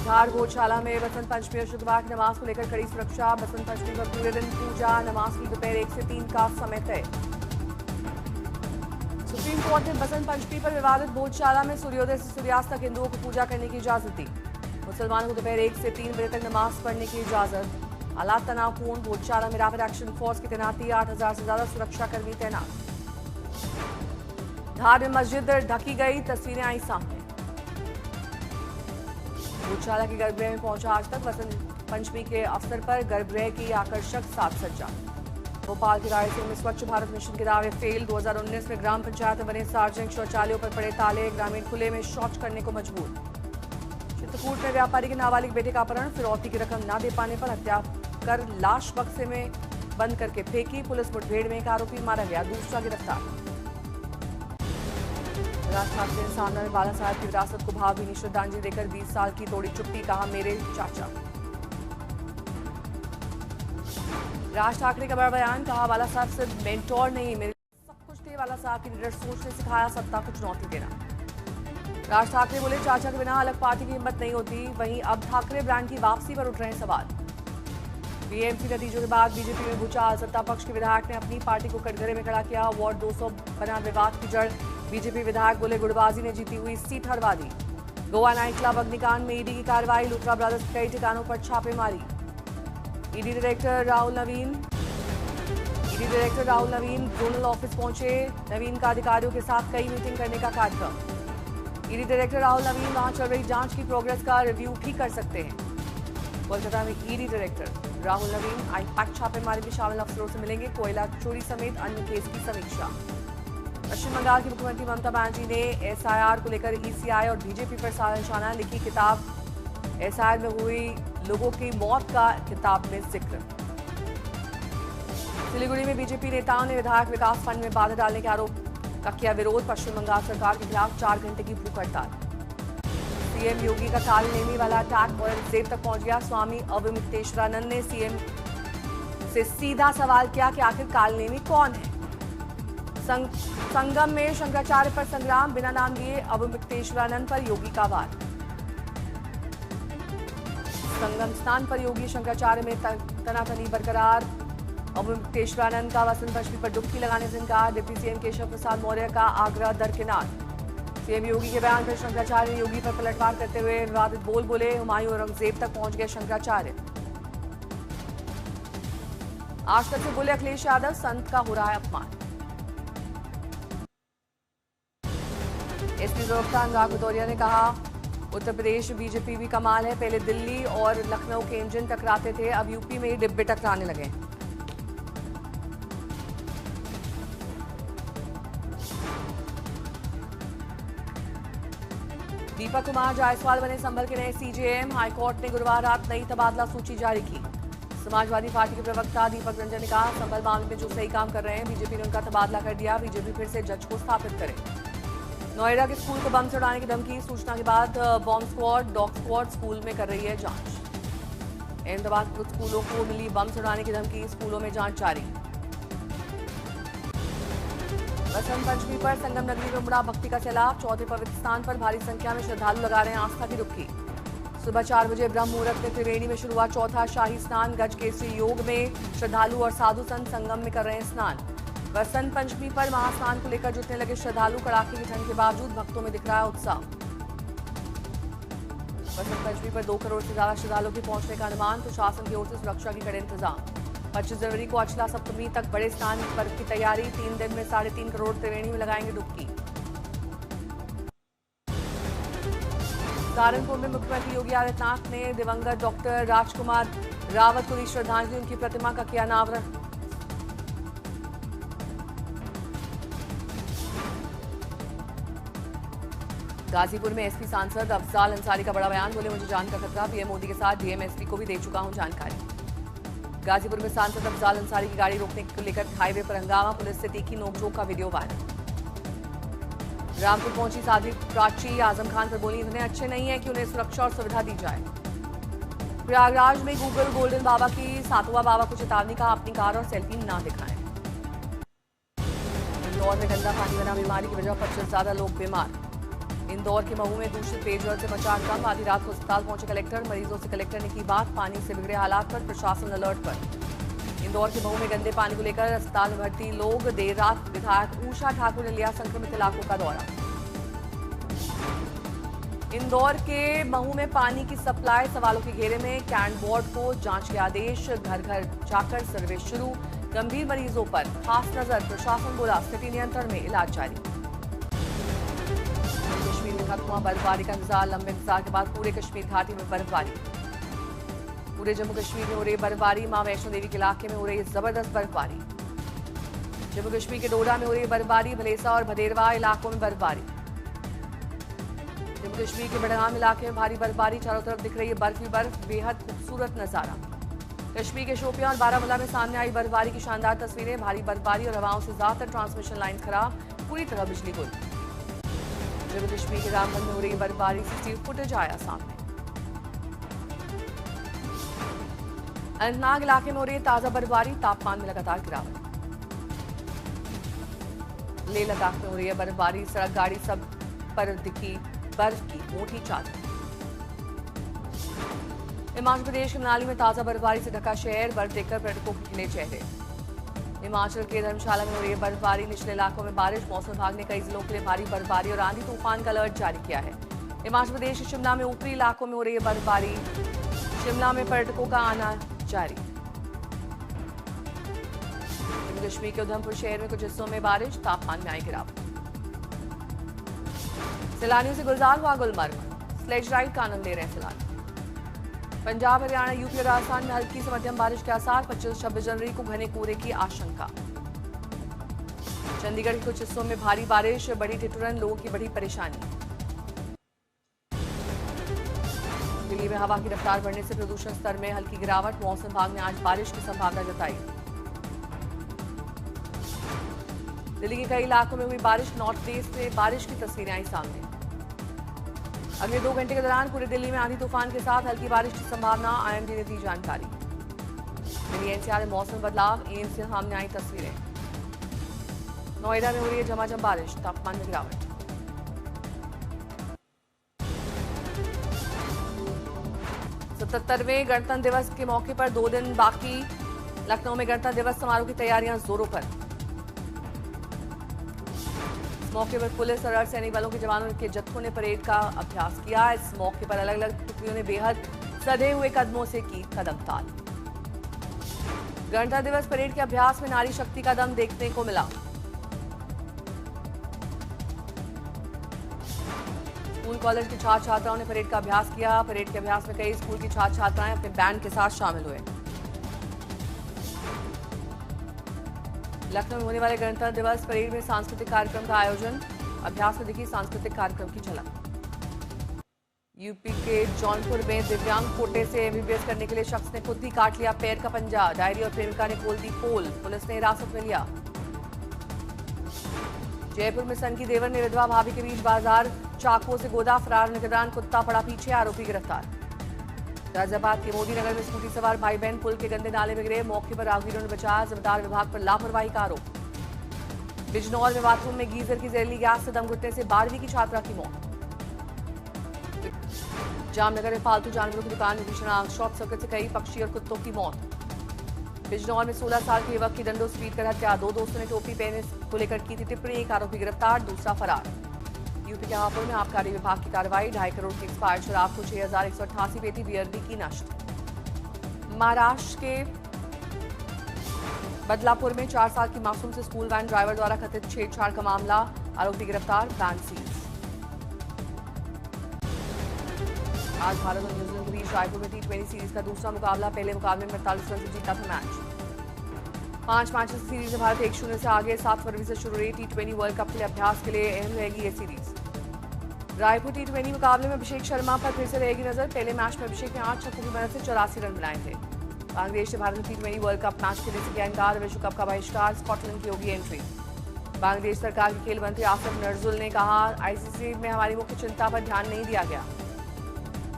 धार गौशाला में बसंत पंचमी और शुक्रवार की नमाज को लेकर कड़ी सुरक्षा। बसंत पंचमी पर पूरे दिन पूजा, नमाज की दोपहर 1 से 3 का समय तय। सुप्रीम कोर्ट ने बसंत पंचमी पर विवादित गौशाला में सूर्योदय से सूर्यास्त तक हिंदुओं को पूजा करने की इजाजत दी। मुसलमानों को दोपहर 1 से 3 बजे तक नमाज पढ़ने की इजाजत। हालात तनावपूर्ण, गौशाला में रैपिड एक्शन फोर्स की तैनाती, 8000 से ज्यादा सुरक्षाकर्मी तैनात। धार में मस्जिद ढकी गई, तस्वीरें आई सामने। गौशाला के गर्भगृह में पहुंचा आज तक बसंत पंचमी के अवसर पर गर्भगृह की आकर्षक साज सज्जा। भोपाल के रायसेन में स्वच्छ भारत मिशन के दावे फेल। 2019 में ग्राम पंचायत में बने सार्वजनिक शौचालयों पर पड़े ताले, ग्रामीण खुले में शौच करने को मजबूर। चित्रकूट में व्यापारी के नाबालिग बेटे का अपहरण, फिरौती की रकम न दे पाने पर हत्या कर लाश बक्से में बंद करके फेंकी। पुलिस मुठभेड़ में एक आरोपी मारा गया, दूसरा गिरफ्तार। राज ठाकरे ने सामना में बाला साहब की विरासत को भावभीनी श्रद्धांजलि देकर 20 साल की तोड़ी चुप्पी, कहा मेरे चाचा। राज ठाकरे का बड़ा बयान, कहा बाला साहब सिर्फ मेंटोर नहीं, मेरे सब कुछ थे। बाला साहब की निडर सोच ने सिखाया सत्ता को चुनौती देना। राज ठाकरे बोले चाचा के बिना अलग पार्टी की हिम्मत नहीं होती। वहीं अब ठाकरे ब्रांड की वापसी पर उठ रहे हैं सवाल। बीएमसी नतीजों के बाद बीजेपी में भूचाल, सत्ता पक्ष के विधायक ने अपनी पार्टी को कटघरे में खड़ा किया। वार्ड 200 बना विवाद की जड़। बीजेपी विधायक बोले गुटबाजी ने जीती हुई सीट हरवा दी। गोवा नाइट क्लब अग्निकांड में ईडी की कार्रवाई, लुथरा ब्रदर्स के कई ठिकानों पर छापेमारी। ईडी डायरेक्टर राहुल नवीन जोनल ऑफिस पहुंचे। नवीन का अधिकारियों के साथ कई मीटिंग करने का कार्यक्रम। ईडी डायरेक्टर राहुल नवीन वहां चल रही जांच की प्रोग्रेस का रिव्यू भी कर सकते हैं। कोलकाता में ईडी डायरेक्टर राहुल नवीन आईपैक छापेमारी में शामिल अफसरों से मिलेंगे। कोयला चोरी समेत अन्य केस की समीक्षा। पश्चिम बंगाल की मुख्यमंत्री ममता बनर्जी ने एसआईआर को लेकर ईसीआई और बीजेपी पर साधा निशाना। लिखी किताब एसआईआर में हुई लोगों की मौत का किताब में जिक्र। सिलीगुड़ी में बीजेपी नेताओं ने विधायक विकास फंड में बाधा डालने के आरोप का किया विरोध। पश्चिम बंगाल सरकार के खिलाफ 4 घंटे की भूख हड़ताल। सीएम योगी का कालनेमी वाला अटैक औरंगजेब तक पहुंच गया। स्वामी अवमितेश्वरानंद ने सीएम से सीधा सवाल किया कि आखिर कालनेमी कौन है। संगम में शंकराचार्य पर संग्राम, बिना नाम लिए अवमितेश्वरानंद पर योगी का वार। संगम स्नान पर योगी शंकराचार्य में तनातनी बरकरार। अवमितेश्वरानंद का बसंत पंचमी पर डुबकी लगाने से इनकार। डिप्टी सीएम केशव प्रसाद मौर्य का आग्रह दरकिनार। सीएम योगी के बयान पर शंकराचार्य ने योगी पर पलटवार करते हुए विवादित बोले हुमायूं औरंगजेब तक पहुंच गए शंकराचार्य। आज तक से बोले अखिलेश यादव, संत का हो रहा है अपमान। एसपी प्रवक्ता अनुराग भदौरिया ने कहा उत्तर प्रदेश बीजेपी भी कमाल है। पहले दिल्ली और लखनऊ के इंजन टकराते थे, अब यूपी में ही डिब्बे टकराने लगे। दीपक कुमार जायसवाल बने संभल के नए सीजेएम। हाईकोर्ट ने गुरुवार रात नई तबादला सूची जारी की। समाजवादी पार्टी के प्रवक्ता दीपक रंजन ने कहा संभल मामले में जो सही काम कर रहे हैं, बीजेपी ने उनका तबादला कर दिया। बीजेपी फिर से जज को स्थापित करे। नोएडा के स्कूल को बम से उड़ाने की धमकी, सूचना के बाद bomb squad, dog squad school में कर रही है जांच। अहमदाबाद के स्कूलों को मिली बम से उड़ाने की धमकी, स्कूलों में जांच जारी। बसंत पंचमी पर संगम नगरी में उमड़ा भक्ति का सैलाब। चौथे पवित्र स्थान पर भारी संख्या में श्रद्धालु लगा रहे हैं आस्था की डुबकी। सुबह 4 बजे ब्रह्म मुहूर्त में त्रिवेणी में शुरू हुआ चौथा शाही स्नान। गज केसरी योग में श्रद्धालु और साधु संत संगम में कर रहे हैं स्नान। बसंत पंचमी पर महास्नान को लेकर जुटने लगे श्रद्धालु। कड़ाके की ठंड के बावजूद भक्तों में दिख रहा है उत्साह। बसंत पंचमी पर 2 करोड़ से ज्यादा श्रद्धालुओं के पहुंचने का अनुमान। प्रशासन की ओर से सुरक्षा के कड़े इंतजाम। 25 जनवरी को अचला सप्तमी तक बड़े स्नान पर्व की तैयारी। 3 दिन में 3.5 करोड़ त्रिवेणी में लगाएंगे डुबकी। सहारनपुर में मुख्यमंत्री योगी आदित्यनाथ ने दिवंगत डॉक्टर राजकुमार रावत को दी श्रद्धांजलि। उनकी प्रतिमा का किया अनावरण। गाजीपुर में एसपी सांसद अफजाल अंसारी का बड़ा बयान। बोले मुझे जान का खतरा, पीएम मोदी के साथ डीएमएसपी को भी दे चुका हूं जानकारी। गाजीपुर में सांसद अफजाल अंसारी की गाड़ी रोकने को लेकर हाईवे पर हंगामा। पुलिस से तीखी नोकझोंक का वीडियो वायरल। रामपुर पहुंची साध्वी प्राची, आजम खान पर बोली इतने अच्छे नहीं है कि उन्हें सुरक्षा और सुविधा दी जाए। प्रयागराज में गूगल गोल्डन बाबा की सातवां बाबा को चेतावनी, का अपनी कार और सेल्फी ना दिखाएं। इंदौर में गंदा पानी बना बीमारी की वजह 25 से ज्यादा लोग बीमार। इंदौर के महू में दूषित पेयजल से मचा हड़कंप। आधी रात को अस्पताल पहुंचे कलेक्टर। मरीजों से कलेक्टर ने की बात। पानी से बिगड़े हालात पर प्रशासन अलर्ट पर। इंदौर के महू में गंदे पानी को लेकर अस्पताल में भर्ती लोग। देर रात विधायक उषा ठाकुर ने लिया संक्रमित इलाकों का दौरा। इंदौर के महू में पानी की सप्लाई सवालों के घेरे में। कैंट बोर्ड को जांच के आदेश। घर घर जाकर सर्वे शुरू। गंभीर मरीजों पर खास नजर। प्रशासन बोला स्थिति नियंत्रण में, इलाज जारी। कश्मीर में खत्म हुआ बर्फबारी का इंतजार। लंबे इंतजार के बाद पूरे कश्मीर घाटी में बर्फबारी। पूरे जम्मू कश्मीर में हो रही बर्फबारी। मां वैष्णो देवी के इलाके में हो रही जबरदस्त बर्फबारी। जम्मू कश्मीर के डोडा में हो रही बर्फबारी। भलेसा और भदेरवा इलाकों में बर्फबारी। जम्मू कश्मीर के बड़गाम इलाके में भारी बर्फबारी। चारों तरफ दिख रही है बर्फ ही बर्फ। बेहद खूबसूरत नजारा। कश्मीर के शोपियां और बारामूला में सामने आई बर्फबारी की शानदार तस्वीरें। भारी बर्फबारी और हवाओं से ज्यादातर ट्रांसमिशन लाइन खराब। पूरी तरह बिजली गुल। जम्मू कश्मीर के रामबन में हो रही बर्फबारी। सीसीटीवी फुटेज आया सामने। अनंतनाग इलाके में हो रही है ताजा बर्फबारी। तापमान में लगातार गिरावट। लेह लद्दाख में हो रही है बर्फबारी। सड़क गाड़ी सब पर दिखी बर्फ की मोटी चादर। हिमाचल प्रदेश के मनाली में ताजा बर्फबारी से ढका शहर। बर्फ देखकर पर्यटकों के खिले चेहरे। हिमाचल के धर्मशाला में हो रही है बर्फबारी। निचले इलाकों में बारिश। मौसम विभाग ने कई जिलों के लिए भारी बर्फबारी और आंधी तूफान का अलर्ट जारी किया है। हिमाचल प्रदेश के शिमला में ऊपरी इलाकों में हो रही है बर्फबारी। शिमला में पर्यटकों का आना जारी। जम्मू कश्मीर के उधमपुर शहर में कुछ हिस्सों में बारिश। तापमान में आई गिरावट। सैलानियों से गुलजार हुआ गुलमर्ग। स्लेज राइड का आनंद ले रहे हैं सैलानी। पंजाब, हरियाणा, यूपी और राजस्थान में हल्की से मध्यम बारिश के आसार। 25-26 जनवरी को घने कोहरे की आशंका। चंडीगढ़ के कुछ हिस्सों में भारी बारिश। बड़ी ठिठुरन, लोगों की बड़ी परेशानी। दिल्ली में हवा की रफ्तार बढ़ने से प्रदूषण स्तर में हल्की गिरावट। मौसम विभाग ने आज बारिश की संभावना जताई। दिल्ली के कई इलाकों में हुई बारिश। नॉर्थ ईस्ट से बारिश की तस्वीरें आई सामने। अगले 2 घंटे के दौरान पूरे दिल्ली में आंधी तूफान के साथ हल्की बारिश की संभावना। आईएमडी ने दी जानकारी। दिल्ली एनसीआर में मौसम बदलाव। एम्स से सामने आई तस्वीरें। नोएडा में हो रही है झमाझम बारिश। तापमान में गिरावट। सतहत्तरवें गणतंत्र दिवस के मौके पर 2 दिन बाकी। लखनऊ में गणतंत्र दिवस समारोह की तैयारियां जोरों पर। इस मौके पर पुलिस और अर्धसैनिक बलों के जवानों के जत्थों ने परेड का अभ्यास किया। इस मौके पर अलग अलग टुकड़ियों ने बेहद सधे हुए कदमों से की कदमताल। गणतंत्र दिवस परेड के अभ्यास में नारी शक्ति का दम देखने को मिला। स्कूल कॉलेज के छात्र छात्राओं ने परेड का अभ्यास किया। परेड के अभ्यास में कई स्कूल की छात्र छात्राएं अपने बैंड के साथ शामिल हुए। लखनऊ में होने वाले गणतंत्र दिवस परेड में सांस्कृतिक कार्यक्रम का आयोजन। अभ्यास में दिखी सांस्कृतिक कार्यक्रम की झलक। यूपी के जौनपुर में दिव्यांग कोटे से एमबीबीएस करने के लिए शख्स ने खुद ही काट लिया पैर का पंजा। डायरी और प्रेमिका ने खोल दी पोल। पुलिस ने हिरासत में लिया। जयपुर में सनकी देवर ने विधवा भाभी के बीच बाजार चाकुओं से गोदा। फरार होने के दौरान कुत्ता पड़ा पीछे। आरोपी गिरफ्तार। गाजियाबाद के मोदी नगर में स्कूटी सवार भाई बहन पुल के गंदे नाले में गिरे। मौके पर राहगीरों ने बचाया। जिम्मेदार विभाग पर लापरवाही का आरोप। बिजनौर में बाथरूम में गीजर की जहरीली गैस से दम घुटने से 12वीं की छात्रा की मौत। जामनगर में पालतू जानवरों की दुकान में भीषण आग। शॉर्ट सर्किट से कई पक्षी और कुत्तों की मौत। बिजनौर में 16 साल के युवक की डंडों से पीटकर हत्या। 2 दोस्तों ने टोपी पहने को लेकर की थी टिप्पणी। एक आरोपी गिरफ्तार, दूसरा फरार। यूपी के हापुड़ में आबकारी विभाग की कार्रवाई। 2.5 करोड़ की एक्सपायर्ड शराब को 6188 पेटी बियर दी की नष्ट। महाराष्ट्र के बदलापुर में 4 साल की मासूम से स्कूल वैन ड्राइवर द्वारा कथित छेड़छाड़ का मामला। आरोपी गिरफ्तार, वैन सीज। आज भारत और न्यूजीलैंड के बीच रायपुर में T20 सीरीज का दूसरा मुकाबला। पहले मुकाबले में 48 रन से जीता था मैच। 5 मैचेस की सीरीज में भारत 1-0 से आगे। 7 फरवरी से शुरू रही T20 वर्ल्ड कप के लिए अभ्यास के लिए अहम रहेगी ये सीरीज। रायपुर T20 मुकाबले में अभिषेक शर्मा पर फिर से रहेगी नजर। पहले मैच में अभिषेक ने 8 छक्कों की मदद से 84 रन बनाए थे। बांग्लादेश से Bharat T20 world cup match खेलने से किया इनकार। विश्व कप का बहिष्कार। स्कॉटलैंड की होगी एंट्री। बांग्लादेश सरकार के खेल मंत्री आसिफ नजरुल ने कहा, ICC में हमारी मुख्य चिंता पर ध्यान नहीं दिया गया।